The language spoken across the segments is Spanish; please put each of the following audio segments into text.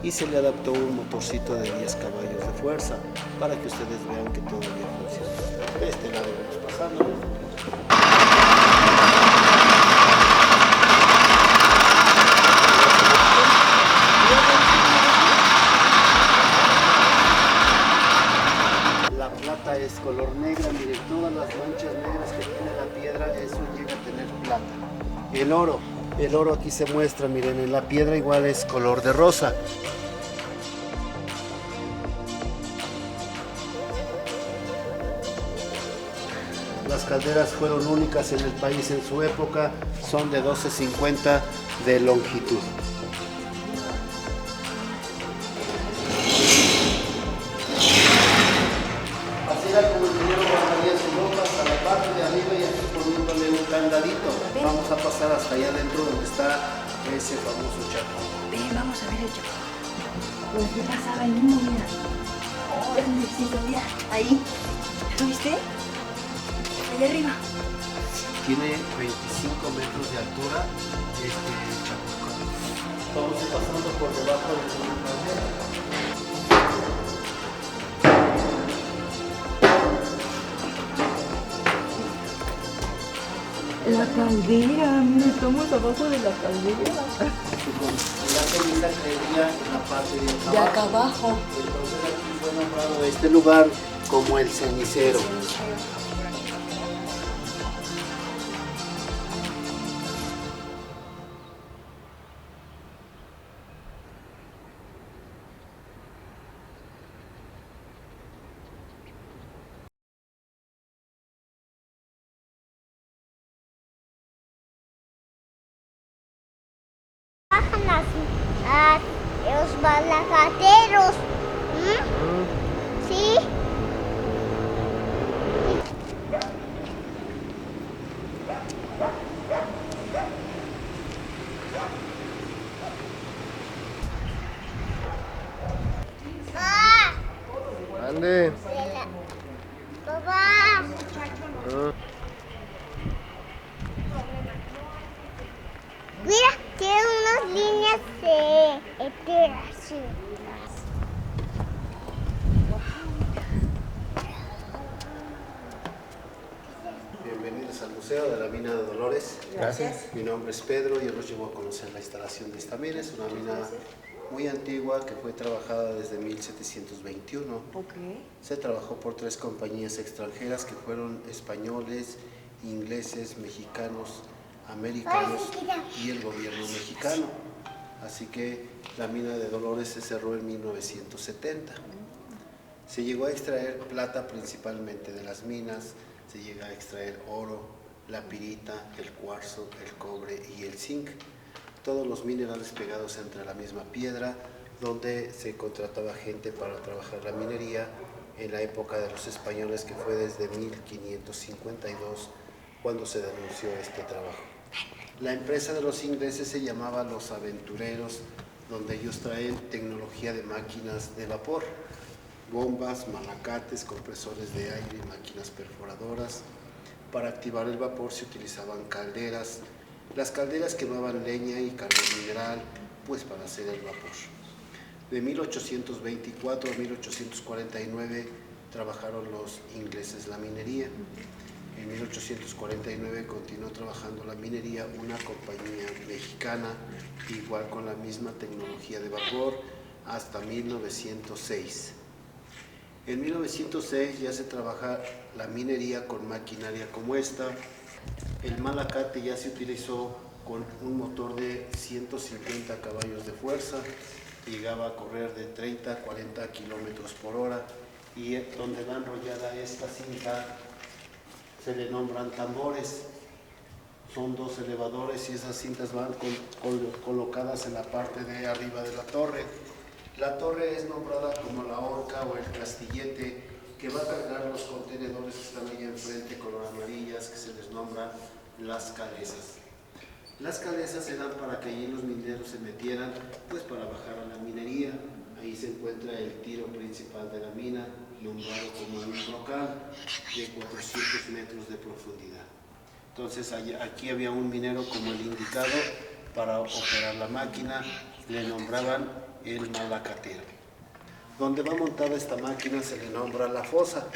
y se le adaptó un motorcito de 10 caballos de fuerza para que ustedes vean que todavía funciona. De este lado vamos pasando. La plata es color negra, miren todas las manchas negras que tiene la piedra, eso llega a tener plata. El oro aquí se muestra, miren, en la piedra igual es color de rosa. Las calderas fueron únicas en el país en su época, son de 12,50 de longitud. Así era como el minero guardaría su ropa hasta la parte de arriba y aquí poniéndole un candadito. Vamos a pasar hasta allá adentro donde está ese famoso chaco. Ven, vamos a ver el chaco. Pues qué pasaba ahí, mira. Oh, sí, mira, ahí. ¿Lo viste? Allá arriba. Tiene 25 metros de altura este chaco. Vamos pasando por debajo de la caldera. La caldera, mira, estamos abajo de la caldera. La ceniza caería en la parte De acá abajo. Entonces aquí fue nombrado este lugar como el cenicero. Los balacateros. ¿Sí? Ande. Papá. Mira, tiene unas líneas de tierra. Bienvenidos al Museo de la Mina de Dolores. Gracias. Mi nombre es Pedro y hoy los llevo a conocer la instalación de esta mina. Es una mina muy antigua que fue trabajada desde 1721. Se trabajó por 3 compañías extranjeras que fueron españoles, ingleses, mexicanos, americanos y el gobierno mexicano. Así que la mina de Dolores se cerró en 1970. Se llegó a extraer plata principalmente de las minas, se llega a extraer oro, la pirita, el cuarzo, el cobre y el zinc. Todos los minerales pegados entre la misma piedra, donde se contrataba gente para trabajar la minería en la época de los españoles, que fue desde 1552 cuando se denunció este trabajo. La empresa de los ingleses se llamaba Los Aventureros, donde ellos traen tecnología de máquinas de vapor, bombas, malacates, compresores de aire y máquinas perforadoras. Para activar el vapor se utilizaban calderas. Las calderas quemaban leña y carbón mineral, pues para hacer el vapor. De 1824 a 1849 trabajaron los ingleses la minería. En 1849 continuó trabajando la minería una compañía mexicana, igual con la misma tecnología de vapor, hasta 1906. En 1906 ya se trabaja la minería con maquinaria como esta. El malacate ya se utilizó con un motor de 150 caballos de fuerza, llegaba a correr de 30 a 40 kilómetros por hora, y donde va enrollada esta cinta se le nombran tambores. Son 2 elevadores y esas cintas van colocadas en la parte de arriba de la torre. La torre es nombrada como la horca o el castillete, que va a cargar los contenedores que están ahí enfrente color amarillas, que se les nombran las calesas. Las calesas eran para que allí los mineros se metieran, pues para bajar a la minería. Ahí se encuentra el tiro principal de la mina, nombrado como un brocal de 400 metros de profundidad. Entonces aquí había un minero como el indicado para operar la máquina, le nombraban el malacatero. Donde va montada esta máquina se le nombra la fosa.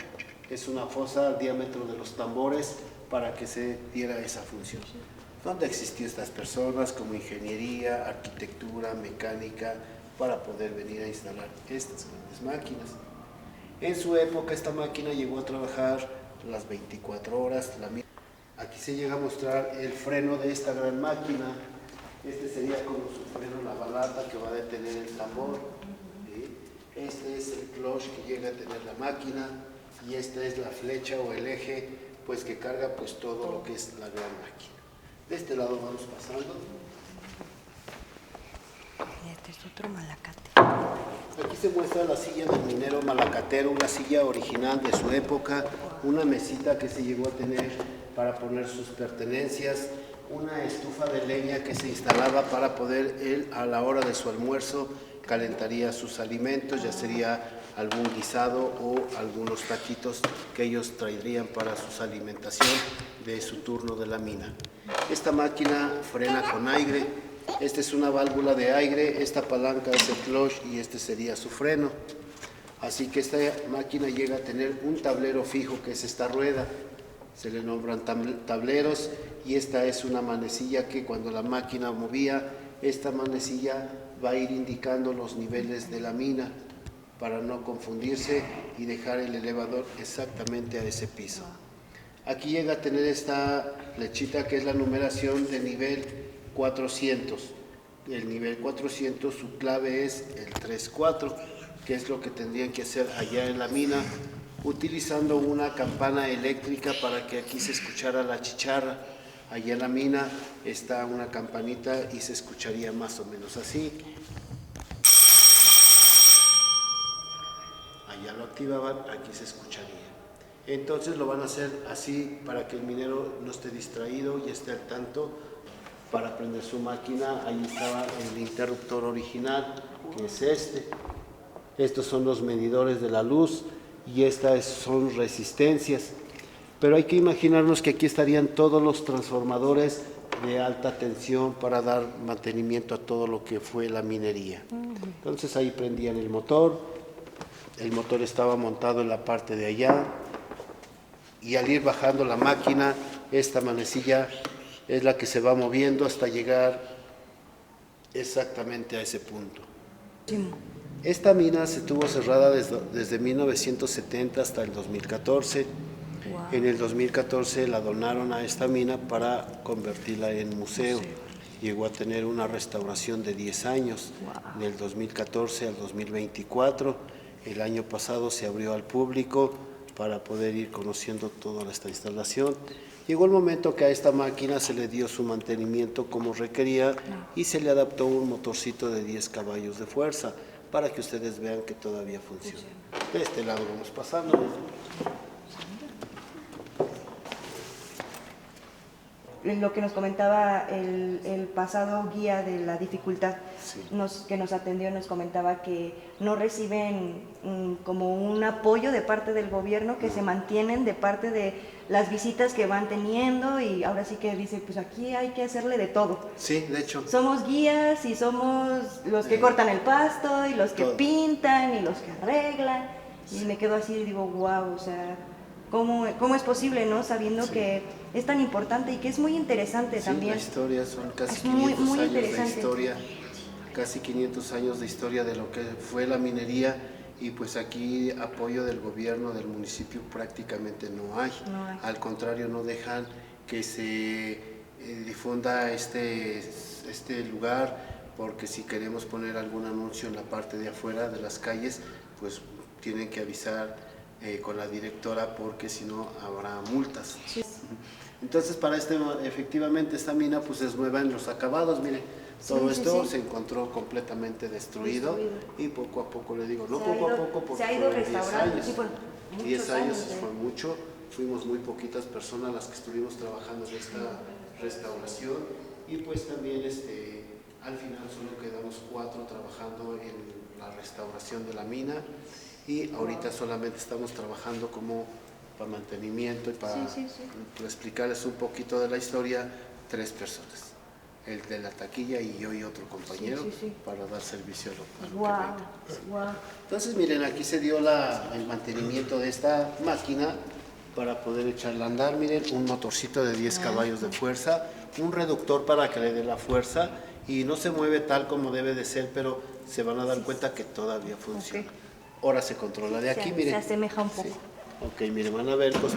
Es una fosa al diámetro de los tambores para que se diera esa función. Donde existían estas personas como ingeniería, arquitectura, mecánica, para poder venir a instalar estas grandes máquinas. En su época esta máquina llegó a trabajar las 24 horas. Aquí se llega a mostrar el freno de esta gran máquina. Este sería como su freno, la balata que va a detener el tambor. ¿Sí? Este es el clutch que llega a tener la máquina y esta es la flecha o el eje pues que carga pues todo lo que es la gran máquina. De este lado vamos pasando. Y este es otro malacate. Aquí se muestra la silla del minero malacatero, una silla original de su época, una mesita que se llegó a tener para poner sus pertenencias, una estufa de leña que se instalaba para poder él a la hora de su almuerzo calentaría sus alimentos, ya sería algún guisado o algunos taquitos que ellos traerían para su alimentación de su turno de la mina. Esta máquina frena con aire, esta es una válvula de aire, esta palanca es el clutch y este sería su freno. Así que esta máquina llega a tener un tablero fijo que es esta rueda, se le nombran tableros y esta es una manecilla que cuando la máquina movía, esta manecilla va a ir indicando los niveles de la mina para no confundirse y dejar el elevador exactamente a ese piso. Aquí llega a tener esta flechita que es la numeración de nivel 400. El nivel 400, su clave es el 34, que es lo que tendrían que hacer allá en la mina, utilizando una campana eléctrica para que aquí se escuchara la chicharra. Allá en la mina está una campanita y se escucharía más o menos así. Allá lo activaban, aquí se escucharía. Entonces lo van a hacer así para que el minero no esté distraído y esté al tanto para prender su máquina. Ahí estaba el interruptor original, que es este. Estos son los medidores de la luz y estas son resistencias. Pero hay que imaginarnos que aquí estarían todos los transformadores de alta tensión para dar mantenimiento a todo lo que fue la minería. Entonces ahí prendían el motor estaba montado en la parte de allá y al ir bajando la máquina, esta manecilla es la que se va moviendo hasta llegar exactamente a ese punto. Esta mina se tuvo cerrada desde 1970 hasta el 2014. En el 2014 la donaron a esta mina para convertirla en museo. Llegó a tener una restauración de 10 años, del 2014 al 2024. El año pasado se abrió al público para poder ir conociendo toda esta instalación. Llegó el momento que a esta máquina se le dio su mantenimiento como requería y se le adaptó un motorcito de 10 caballos de fuerza para que ustedes vean que todavía funciona. De este lado vamos pasando. Lo que nos comentaba el pasado guía de la dificultad, sí, que nos atendió, nos comentaba que no reciben como un apoyo de parte del gobierno, que se mantienen de parte de las visitas que van teniendo, y ahora sí que dice, pues aquí hay que hacerle de todo. Sí, de hecho. Somos guías y somos los que cortan el pasto y los que pintan y los que arreglan, y me quedo así y digo, wow, o sea, ¿cómo es posible, no? Sabiendo que es tan importante y que es muy interesante también. La historia son casi 500 muy años de interesante. historia, casi 500 años de historia de lo que fue la minería, y pues aquí apoyo del gobierno del municipio prácticamente no hay. Al contrario, no dejan que se difunda este lugar, porque si queremos poner algún anuncio en la parte de afuera de las calles, pues tienen que avisar con la directora, porque si no habrá multas. Sí. Entonces efectivamente esta mina pues es nueva en los acabados, mire, todo esto se encontró completamente destruido y poco a poco, le digo, no poco a poco, porque se ha ido fueron 10 restaurando. años. Sí, por 10 años fue mucho, fuimos muy poquitas personas las que estuvimos trabajando en esta restauración, y pues también al final solo quedamos 4 trabajando en la restauración de la mina, y ahorita solamente estamos trabajando como para mantenimiento y para explicarles un poquito de la historia, 3 personas. el de la taquilla y yo y otro compañero para dar servicio a lo que venga. Wow. Entonces miren, aquí se dio el mantenimiento de esta máquina para poder echarla a andar. Miren, un motorcito de 10 caballos de fuerza, un reductor para que le dé la fuerza y no se mueve tal como debe de ser, pero se van a dar cuenta que todavía funciona. Ahora se controla de aquí, miren. Se asemeja un poco. Ok, miren, van a ver pues,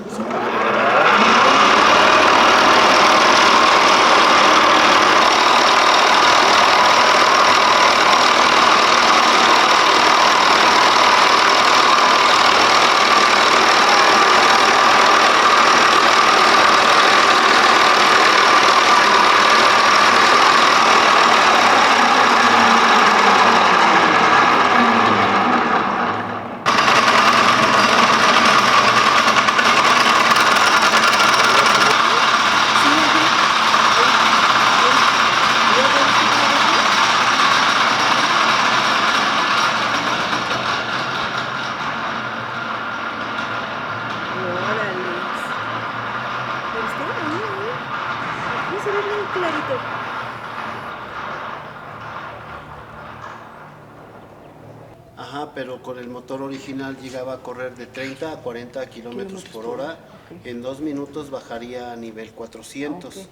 Ajá, pero con el motor original llegaba a correr de 30 a 40 kilómetros por hora. Okay. En 2 minutos bajaría a nivel 400. Okay.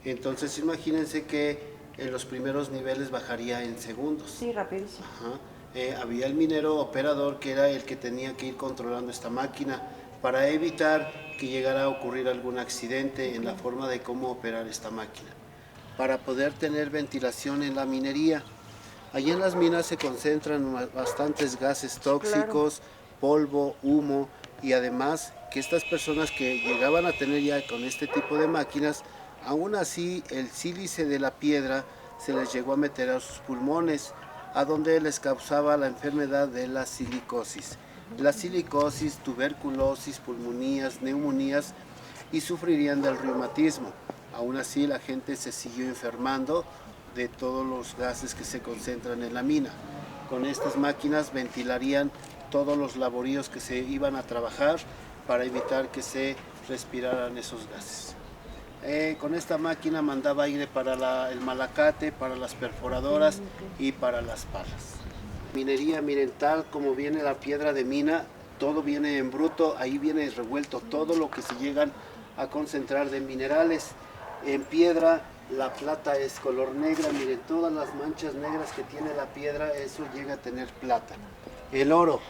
Entonces imagínense que en los primeros niveles bajaría en segundos. Sí, rapidísimo. Ajá. Había el minero operador que era el que tenía que ir controlando esta máquina para evitar que llegara a ocurrir algún accidente en la forma de cómo operar esta máquina. Para poder tener ventilación en la minería. Allí en las minas se concentran bastantes gases tóxicos, polvo, humo y además que estas personas que llegaban a tener ya con este tipo de máquinas, aún así el sílice de la piedra se les llegó a meter a sus pulmones, a donde les causaba la enfermedad de la silicosis. La silicosis, tuberculosis, pulmonías, neumonías y sufrirían del reumatismo. Aún así la gente se siguió enfermando de todos los gases que se concentran en la mina. Con estas máquinas ventilarían todos los laboríos que se iban a trabajar para evitar que se respiraran esos gases. Con esta máquina mandaba aire para el malacate, para las perforadoras y para las palas. Minería, miren, tal como viene la piedra de mina, todo viene en bruto, ahí viene revuelto todo lo que se llegan a concentrar de minerales. En piedra, la plata es color negra, miren, todas las manchas negras que tiene la piedra, eso llega a tener plata. El oro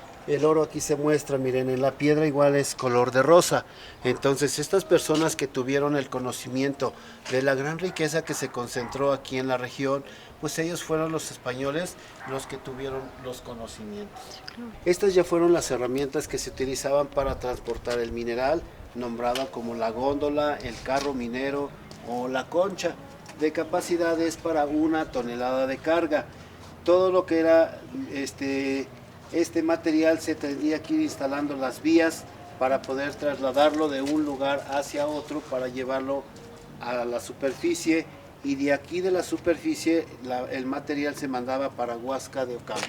aquí se muestra, miren, en la piedra igual es color de rosa. Entonces, estas personas que tuvieron el conocimiento de la gran riqueza que se concentró aquí en la región, pues ellos fueron los españoles los que tuvieron los conocimientos. Estas ya fueron las herramientas que se utilizaban para transportar el mineral, nombrada como la góndola, el carro minero o la concha, de capacidades para 1 tonelada de carga. Todo lo que era este material se tendría que ir instalando las vías para poder trasladarlo de un lugar hacia otro para llevarlo a la superficie, y de aquí de la superficie el material se mandaba para Huasca de Ocampo.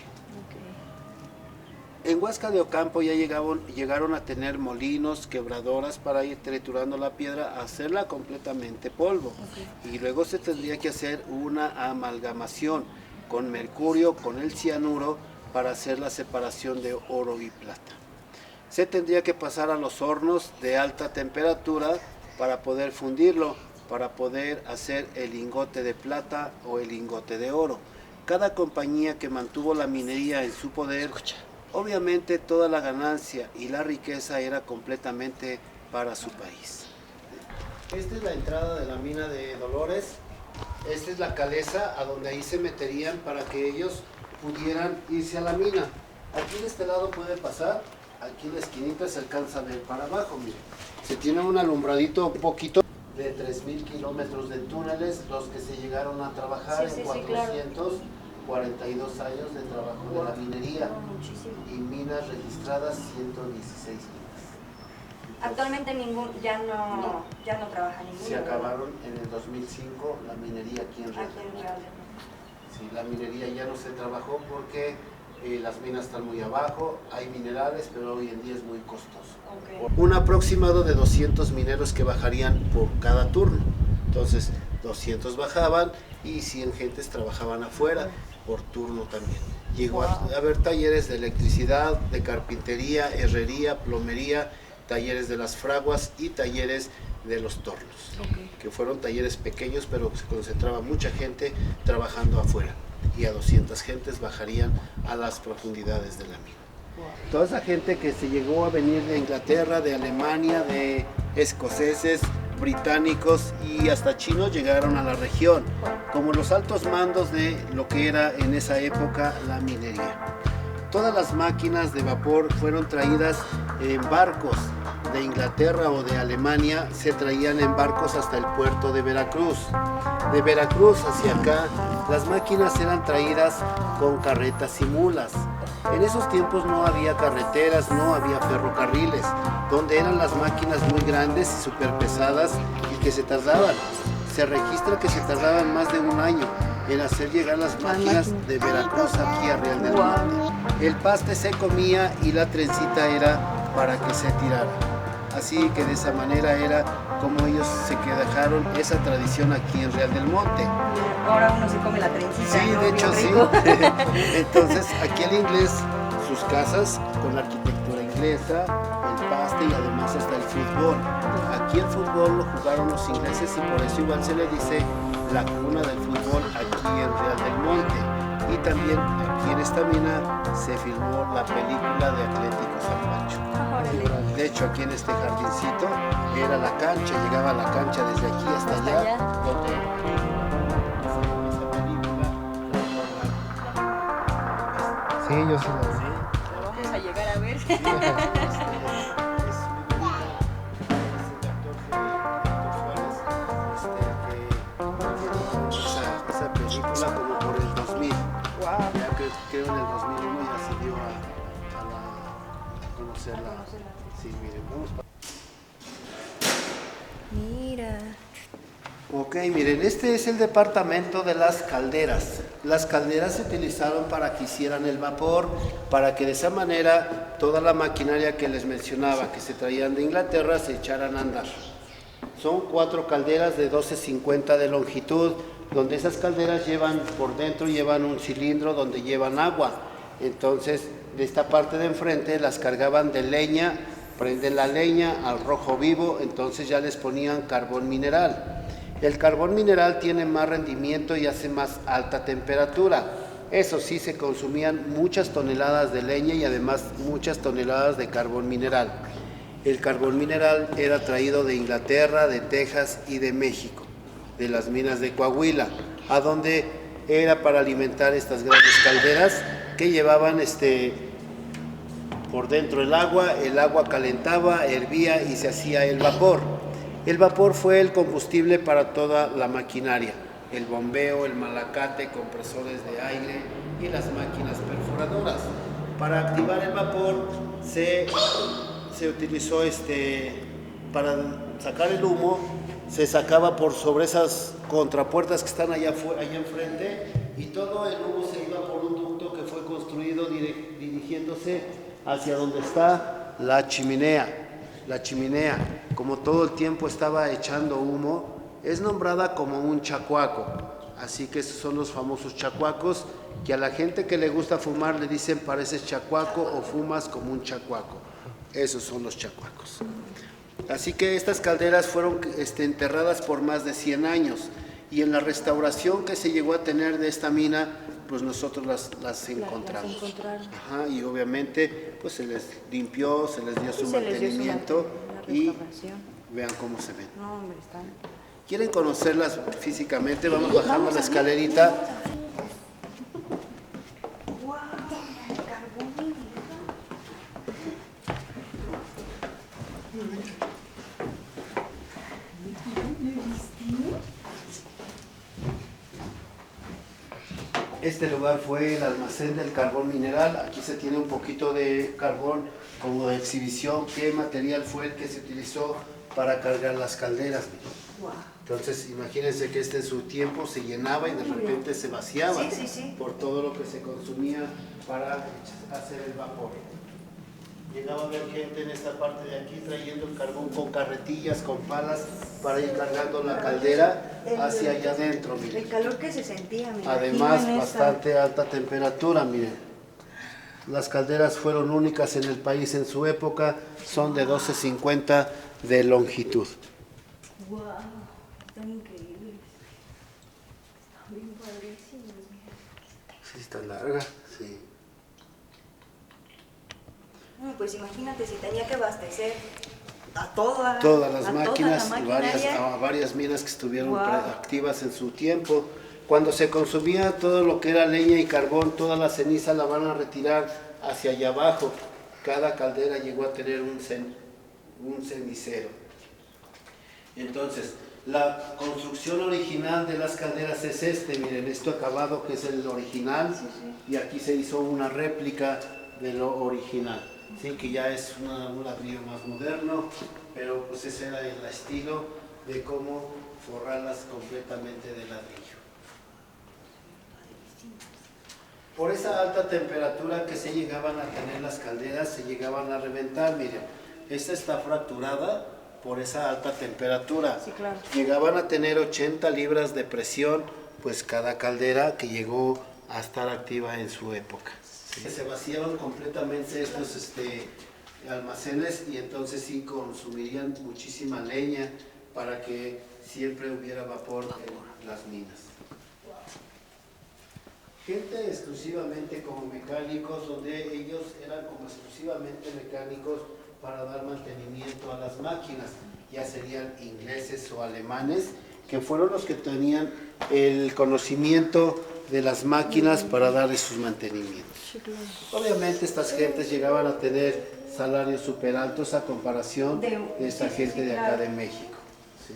En Huasca de Ocampo ya llegaron a tener molinos, quebradoras para ir triturando la piedra, hacerla completamente polvo. Y luego se tendría que hacer una amalgamación con mercurio, con el cianuro, para hacer la separación de oro y plata. Se tendría que pasar a los hornos de alta temperatura para poder fundirlo, para poder hacer el lingote de plata o el lingote de oro. Cada compañía que mantuvo la minería en su poder, obviamente toda la ganancia y la riqueza era completamente para su país. Esta es la entrada de la mina de Dolores. Esta es la caleza a donde ahí se meterían para que ellos pudieran irse a la mina. Aquí de este lado puede pasar, aquí en la esquinita se alcanza a ver para abajo, miren. Se tiene un alumbradito un poquito de 3.000 kilómetros de túneles, los que se llegaron a trabajar en 442 años de trabajo de la minería, y minas registradas 116 minas. Actualmente ya no trabaja ninguna. Se acabaron en el 2005 la minería aquí en Real. Sí, la minería ya no se trabajó porque las minas están muy abajo, hay minerales, pero hoy en día es muy costoso. Un aproximado de 200 mineros que bajarían por cada turno. Entonces, 200 bajaban y 100 gentes trabajaban afuera por turno también. Llegó a haber talleres de electricidad, de carpintería, herrería, plomería, talleres de las fraguas y talleres de los tornos, que fueron talleres pequeños, pero se concentraba mucha gente trabajando afuera, y a 200 gentes bajarían a las profundidades de la mina. Toda esa gente que se llegó a venir de Inglaterra, de Alemania, de escoceses, británicos y hasta chinos llegaron a la región, como los altos mandos de lo que era en esa época la minería. Todas las máquinas de vapor fueron traídas en barcos de Inglaterra o de Alemania, se traían en barcos hasta el puerto de Veracruz. De Veracruz hacia acá, las máquinas eran traídas con carretas y mulas. En esos tiempos no había carreteras, no había ferrocarriles, donde eran las máquinas muy grandes y súper pesadas y que se tardaban. Se registra que se tardaban más de un año en hacer llegar las máquinas de Veracruz aquí a Real del Monte. El paste se comía y la trencita era para que se tirara. Así que de esa manera era como ellos se dejaron esa tradición aquí en Real del Monte. Ahora uno se come la trencita. Sí, ¿no? de hecho sí. Entonces aquí el inglés, sus casas con la arquitectura inglesa, el paste y además hasta el fútbol. Aquí el fútbol lo jugaron los ingleses y por eso igual se le dice la cuna del fútbol aquí en Real del Monte. Y también aquí en esta mina se filmó la película de Atlético San Pancho. De hecho, aquí en este jardincito era la cancha, llegaba la cancha desde aquí hasta allá. Donde esa película. Sí, yo sí la vi. Lo vamos a llegar a ver. Esa película como por el 2000. Ya que creo en el 2001 ya se dio a conocerla. Sí, miren, vamos para... Mira. Ok, miren, este es el departamento de las calderas. Las calderas se utilizaron para que hicieran el vapor, para que de esa manera toda la maquinaria que les mencionaba, que se traían de Inglaterra, se echaran a andar. Son 4 calderas de 12,50 de longitud, donde esas calderas llevan por dentro, llevan un cilindro donde llevan agua. Entonces, de esta parte de enfrente las cargaban de leña, prenden la leña al rojo vivo, entonces ya les ponían carbón mineral. El carbón mineral tiene más rendimiento y hace más alta temperatura. Eso sí, se consumían muchas toneladas de leña y además muchas toneladas de carbón mineral. El carbón mineral era traído de Inglaterra, de Texas y de México, de las minas de Coahuila, a donde era para alimentar estas grandes calderas que llevaban por dentro el agua calentaba, hervía y se hacía el vapor. El vapor fue el combustible para toda la maquinaria, el bombeo, el malacate, compresores de aire y las máquinas perforadoras. Para activar el vapor se utilizó para sacar el humo, se sacaba por sobre esas contrapuertas que están allá enfrente y todo el humo se iba por un ducto que fue construido dirigiéndose hacia donde está la chimenea. La chimenea, como todo el tiempo estaba echando humo, es nombrada como un chacuaco. Así que esos son los famosos chacuacos, que a la gente que le gusta fumar le dicen pareces chacuaco o fumas como un chacuaco. Esos son los chacuacos. Así que estas calderas fueron enterradas por más de 100 años y en la restauración que se llegó a tener de esta mina, pues nosotros las encontramos. Ajá, y obviamente pues se les limpió, se les dio su mantenimiento y vean cómo se ven. No, hombre, están... ¿Quieren conocerlas físicamente? Vamos bajando la escalerita. Este lugar fue el almacén del carbón mineral. Aquí se tiene un poquito de carbón como de exhibición. ¿Qué material fue el que se utilizó para cargar las calderas? Entonces, imagínense que en su tiempo se llenaba y de repente se vaciaba por todo lo que se consumía para hacer el vapor. Llegaba a haber gente en esta parte de aquí trayendo el carbón con carretillas, con palas, para ir cargando la caldera hacia allá adentro, miren. El calor que se sentía, me Además, imagino en bastante alta temperatura, miren. Las calderas fueron únicas en el país en su época, son de 12,50 de longitud. ¡Wow! Están increíbles. Están bien padrísimos, mira. Sí, está larga, sí. No, pues imagínate si tenía que abastecer a todas las a máquinas, toda la maquinaria. varias minas que estuvieron Wow. activas en su tiempo. Cuando se consumía todo lo que era leña y carbón, toda la ceniza la van a retirar hacia allá abajo. Cada caldera llegó a tener un cenicero. Entonces, la construcción original de las calderas es miren, esto acabado que es el original, Sí, sí. y aquí se hizo una réplica de lo original. Sí, que ya es un ladrillo más moderno, pero pues ese era el estilo de cómo forrarlas completamente de ladrillo. Por esa alta temperatura que se llegaban a tener las calderas, se llegaban a reventar, miren, esta está fracturada por esa alta temperatura. Sí, claro. Llegaban a tener 80 libras de presión, pues cada caldera que llegó a estar activa en su época. Sí. Se vaciaban completamente estos almacenes y entonces sí consumirían muchísima leña para que siempre hubiera vapor en las minas. Gente exclusivamente como mecánicos, donde ellos eran como exclusivamente mecánicos para dar mantenimiento a las máquinas, ya serían ingleses o alemanes, que fueron los que tenían el conocimiento de las máquinas para darles sus mantenimientos. Obviamente estas gentes llegaban a tener salarios súper altos a comparación de esta gente de acá de México. ¿Sí?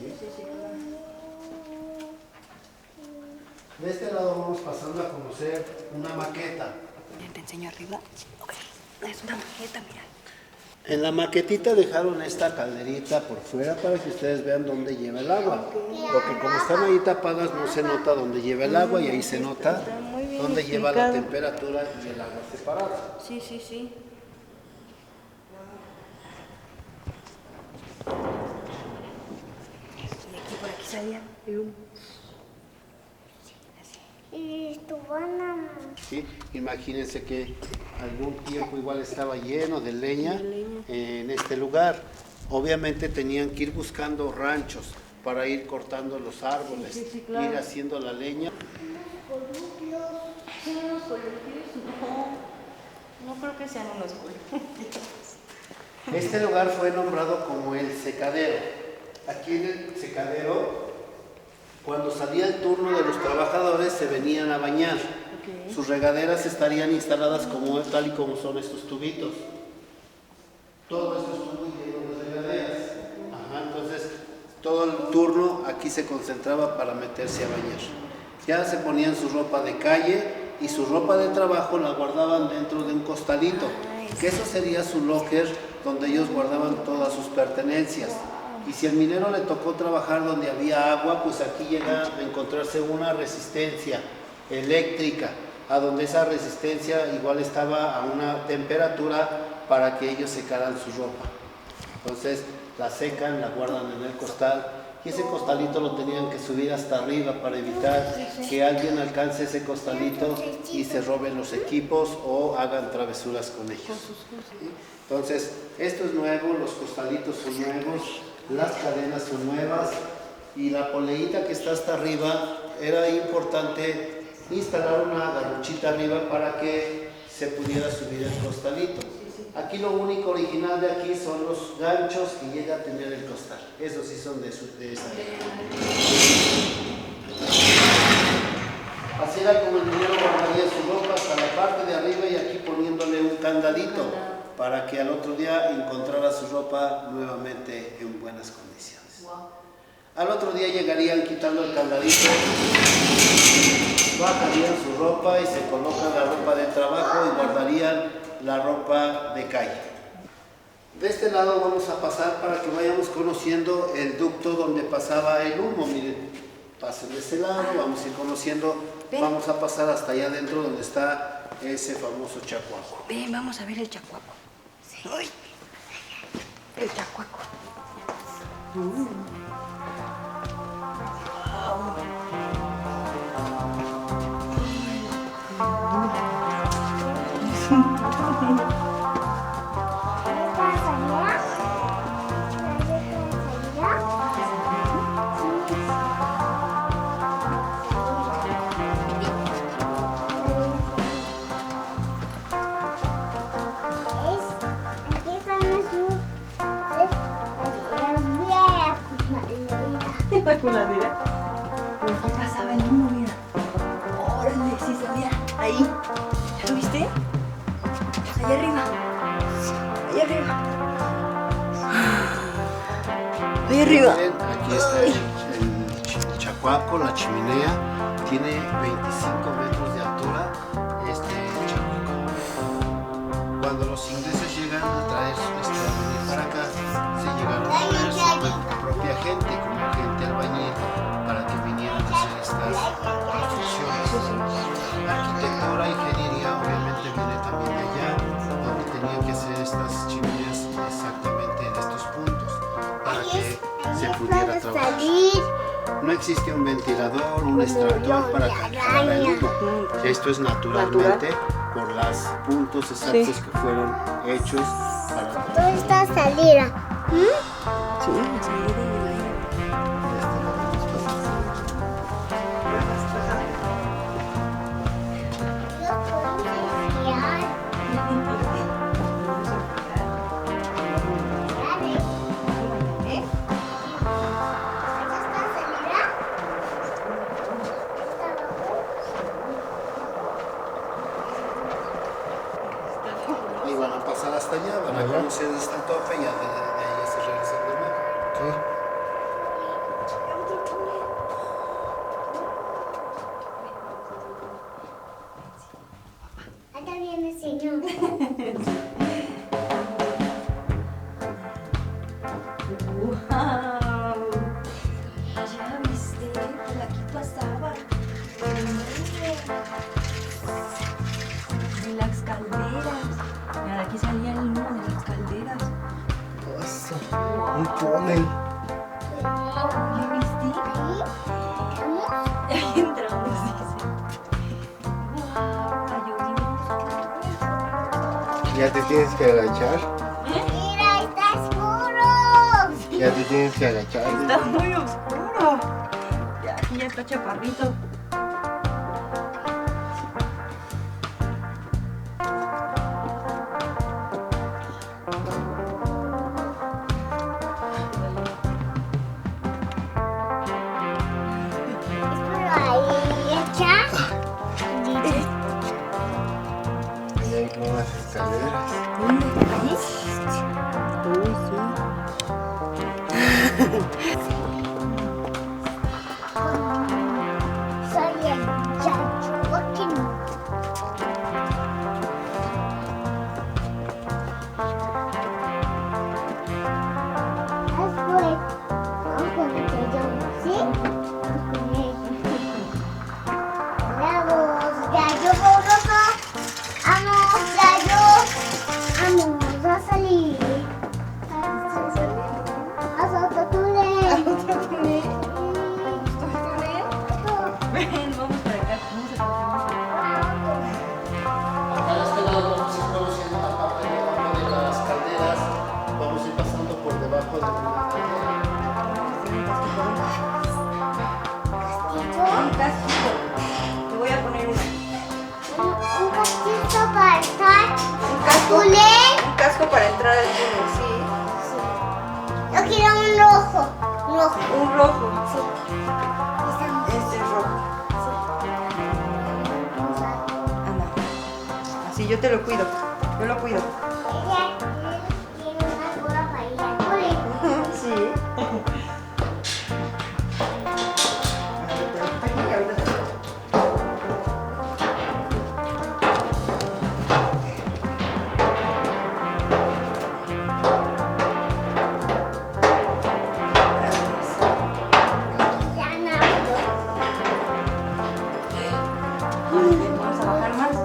De este lado vamos pasando a conocer una maqueta. Te enseño arriba. Ok, es una maqueta, mira. En la maquetita dejaron esta calderita por fuera para que ustedes vean dónde lleva el agua. Porque como están ahí tapadas no se nota dónde lleva el agua y ahí se nota dónde lleva la temperatura y el agua separada. Sí, sí, sí. Y aquí por aquí salía el humo. Y tu banana. ¿Sí? Imagínense que algún tiempo igual estaba lleno de leña en este lugar. Obviamente tenían que ir buscando ranchos para ir cortando los árboles, Sí, claro. ir haciendo la leña. Sí, unos columpios, no creo que sean unos columpios. Este lugar fue nombrado como el secadero. Aquí en el secadero, cuando salía el turno de los trabajadores, se venían a bañar. Okay. Sus regaderas estarían instaladas tal y como son estos tubitos. Todo esto estuvo lleno de regaderas. Ajá, entonces, todo el turno aquí se concentraba para meterse a bañar. Ya se ponían su ropa de calle y su ropa de trabajo la guardaban dentro de un costalito, que eso sería su locker, donde ellos guardaban todas sus pertenencias. Y si al minero le tocó trabajar donde había agua, pues aquí llega a encontrarse una resistencia eléctrica, a donde esa resistencia igual estaba a una temperatura para que ellos secaran su ropa. Entonces la secan, la guardan en el costal, y ese costalito lo tenían que subir hasta arriba para evitar que alguien alcance ese costalito y se roben los equipos o hagan travesuras con ellos. ¿Sí? Entonces, esto es nuevo, los costalitos son nuevos, las cadenas son nuevas y la poleíta que está hasta arriba, era importante instalar una garruchita arriba para que se pudiera subir el costalito. Aquí lo único original de aquí son los ganchos que llega a tener el costal. Esos sí son de esa época. Así era como el minero guardaría su ropa hasta la parte de arriba y aquí poniéndole un candadito para que al otro día encontrara su ropa nuevamente en buenas condiciones. Al otro día llegarían quitando el candadito, bajarían su ropa y se colocan la ropa de trabajo y guardarían la ropa de calle. De este lado vamos a pasar para que vayamos conociendo el ducto donde pasaba el humo. Miren, pasen de este lado, vamos a ir conociendo, vamos a pasar hasta allá adentro donde está ese famoso chacuaco. Ven, vamos a ver el chacuaco. Sí. Ay, el chacuaco. La coladera. Pues qué pasaba el humo, mira. Órale, sí se veía. Ahí. ¿Ya lo viste? Allá arriba. Allá arriba. Allá arriba. Aquí está el chacuaco, la chimenea. Tiene 25 metros de altura este chacuaco. Cuando los ingleses llegan a traer venir para acá, se llegaron a traer su propia gente, como gente albañil, para que vinieran a hacer estas construcciones. La arquitectura, ingeniería, obviamente viene también de allá, donde tenían que hacer estas chimeneas exactamente en estos puntos, para que se pudiera trabajar. No existe un ventilador, un extractor para calcular el humo. Esto es naturalmente por los puntos exactos que fueron hechos para ¿Dónde está salida? Sí, la salida del aire. y van a pasar hasta allá, van a conocer hasta el tope y ya de ahí se regresan de nuevo. Acá viene el señor. ¡Wow! ¿Ya viste? Por aquí pasaba. De las calderas. Mira, de aquí salía el humo de las calderas. Un túnel. ¿Ya viste? Ahí entramos, dice. ¡Wow! Cayó. Ya te tienes que agachar. Mira, está oscuro. Ya te tienes que agachar. Está muy oscuro. Ya, aquí ya está chaparrito. Ahí hay unas escaleras. ¿Ahí? Uy, Soy el chachuaquín. Después, vamos con el sellón, ¿sí? Vamos con él. Vamos, gallo borroso. Vamos, gallo. Vamos a salir. A otro túnel. ¿Otro túnel? ¿Otro túnel? Ven, vamos para acá. Vamos a Acá a este lado vamos a ir conociendo la parte de abajo de las calderas. Vamos a ir pasando por debajo de una caldera. un casquito. Te voy a poner Un casquito para estar. un casco. ¿Túnel? Un casco para entrar al túnel, sí. Yo quiero un rojo. Rojo. Un rojo. Estamos. Este es rojo. Anda. Así yo te lo cuido. Yo lo cuido. Ella tiene una gorra para ir al cole. Sí. A ver, te lo quito aquí y ahorita te lo quito. Ya nado. Vamos a bajar más.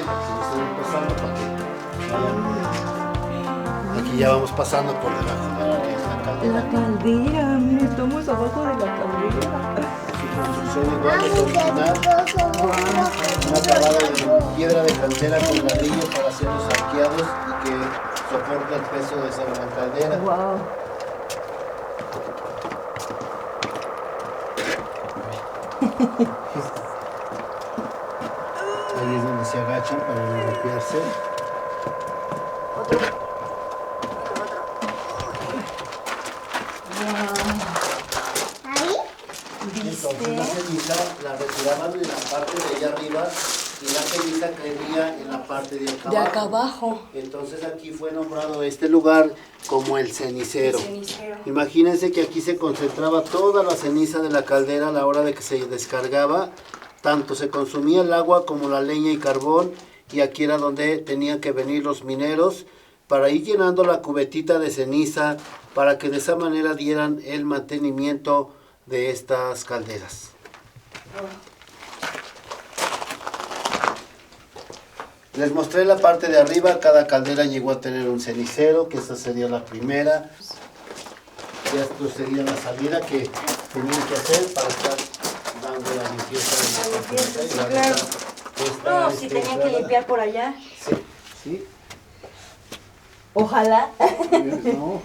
porque si no estamos pasando para que vayan. Aquí ya vamos pasando por debajo de lo que es la caldera. La caldera, mira, estamos abajo de la caldera. Su construcción igual es original, un acabado de piedra de cantera con ladrillo para hacer los arqueados y que soporte el peso de esa gran caldera. Wow. Ahí es donde se agachan para no golpearse. Ahí. Entonces la ceniza la retiraban en la parte de allá arriba y la ceniza caería en la parte de acá abajo. De acá abajo. Entonces aquí fue nombrado este lugar como el cenicero. Imagínense que aquí se concentraba toda la ceniza de la caldera a la hora de que se descargaba. Tanto se consumía el agua como la leña y carbón, y aquí era donde tenían que venir los mineros para ir llenando la cubetita de ceniza para que de esa manera dieran el mantenimiento de estas calderas. Les mostré la parte de arriba, cada caldera llegó a tener un cenicero, que esta sería la primera. Y esto sería la salida que tenían que hacer para estar dando la limpieza de la caldera. Sí, claro. No, si tenían que limpiar por allá. Sí, sí. Ojalá. No,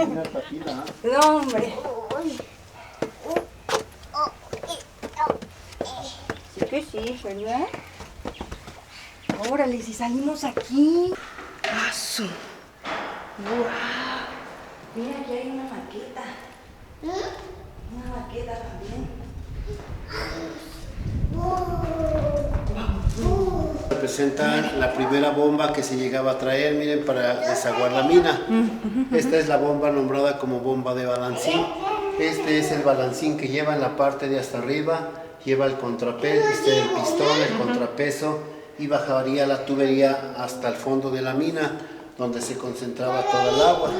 mira, tapila. No, hombre. Sí que sí, ¿verdad? Órale, si salimos aquí. ¡Paso! ¡Wow! Mira, aquí hay una maqueta. Una maqueta también. Representa la primera bomba que se llegaba a traer, miren, para desaguar la mina. Esta es la bomba nombrada como bomba de balancín. Este es el balancín que lleva en la parte de hasta arriba, lleva el contrapeso, el pistón, el contrapeso, y bajaría la tubería hasta el fondo de la mina, donde se concentraba toda el agua.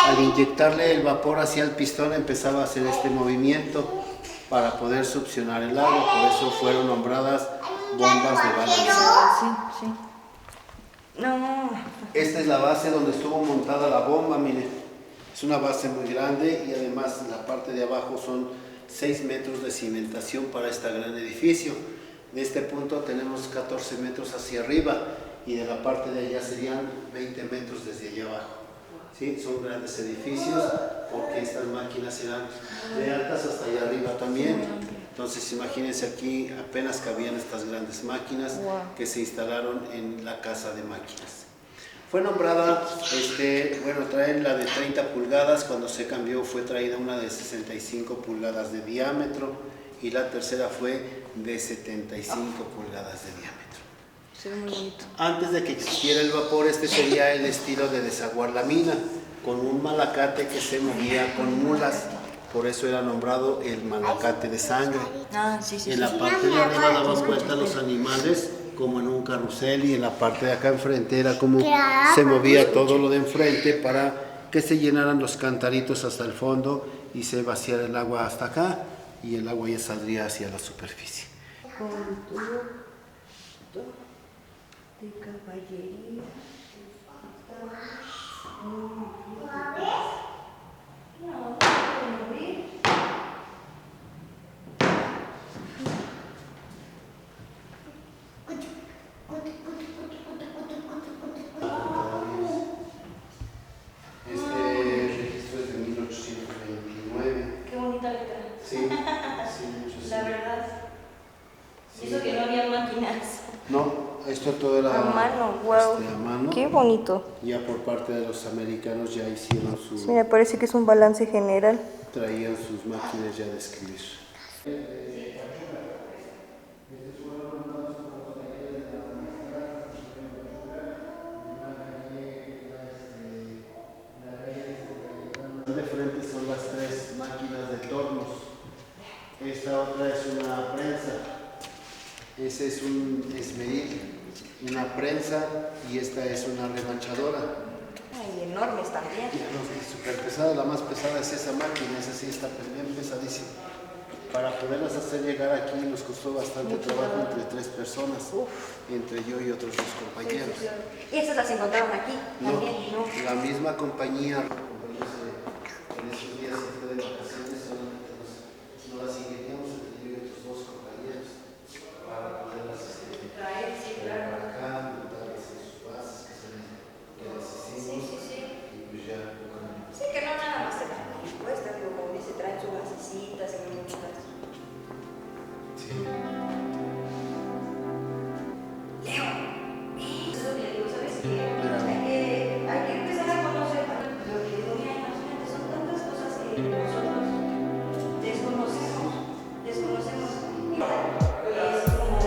Al inyectarle el vapor hacia el pistón empezaba a hacer este movimiento para poder succionar el agua, por eso fueron nombradas bombas de balancín. Sí, sí. No. Esta es la base donde estuvo montada la bomba, miren. Es una base muy grande y además en la parte de abajo son 6 metros de cimentación para este gran edificio. De este punto tenemos 14 metros hacia arriba y de la parte de allá serían 20 metros desde allá abajo. ¿Sí? Son grandes edificios porque estas máquinas eran de altas hasta allá arriba también. Entonces imagínense, aquí apenas cabían estas grandes máquinas que se instalaron en la casa de máquinas. Fue nombrada, traen la de 30 pulgadas, cuando se cambió fue traída una de 65 pulgadas de diámetro y la tercera fue de 75 pulgadas de diámetro. Se ve muy bonito. Antes de que existiera el vapor, este sería el estilo de desaguar la mina, con un malacate que se movía con mulas. Por eso era nombrado el malacate de sangre. Ah, sí, sí. En la parte de arriba daban vuelta los animales como en un carrusel, y en la parte de acá enfrente era como se movía todo lo de enfrente para que se llenaran los cantaritos hasta el fondo y se vaciara el agua hasta acá y el agua ya saldría hacia la superficie. De caballería. Este registro es de 1829. Qué bonita letra. Sí, sí, La verdad. Y eso que no había máquinas. No, esto todo era A mano, wow. a mano. Qué bonito. Ya por parte de los americanos ya hicieron su... Sí, me parece que es un balance general. Traían sus máquinas ya de escribir. De frente son las 3 máquinas de tornos. Esta otra es una prensa. Ese es un esmeril, una prensa, y esta es una remanchadora. Ay, enormes también. Súper pesada, la más pesada es esa máquina, esa sí está bien pesadísima. Para poderlas hacer llegar aquí nos costó bastante trabajo entre 3 personas, entre yo y otros 2 compañeros. ¿Y esas las encontraron aquí? No, También, ¿no? la misma compañía, en esos días se fue de vacaciones, solamente nos las ingeniamos entre yo y otros 2 compañeros para poderlas traer para acá, montarlas en sus bases, que las hicimos, y pues ya. Sí, que no nada más se traen puestas, digo, como dice, traen sus basecitas y muchas. Sí. Leo, eso que digo, ¿sabes qué? Hay que empezar a conocer lo que digo, mira, imagínate, son tantas cosas que nosotros desconocemos. Es como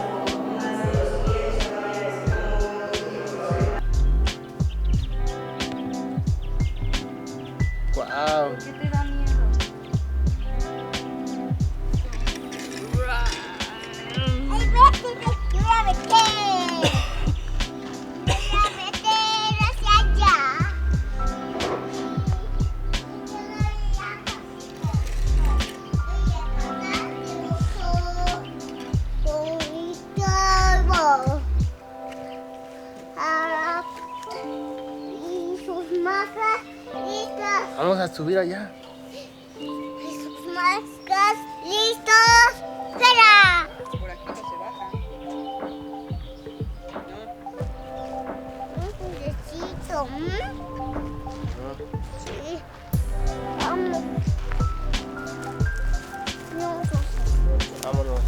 más de los pies, ahora es como... Wow. ¿Qué te da miedo? ¡Ay, vete! ¡Yo voy a meter! ¡Voy a meter hacia allá! Y sus masas listas. Vamos a subir allá. Y sus masas listos. ¡Espera! Por aquí no se baja. Un necesito. Sí. Vamos. No, Vámonos.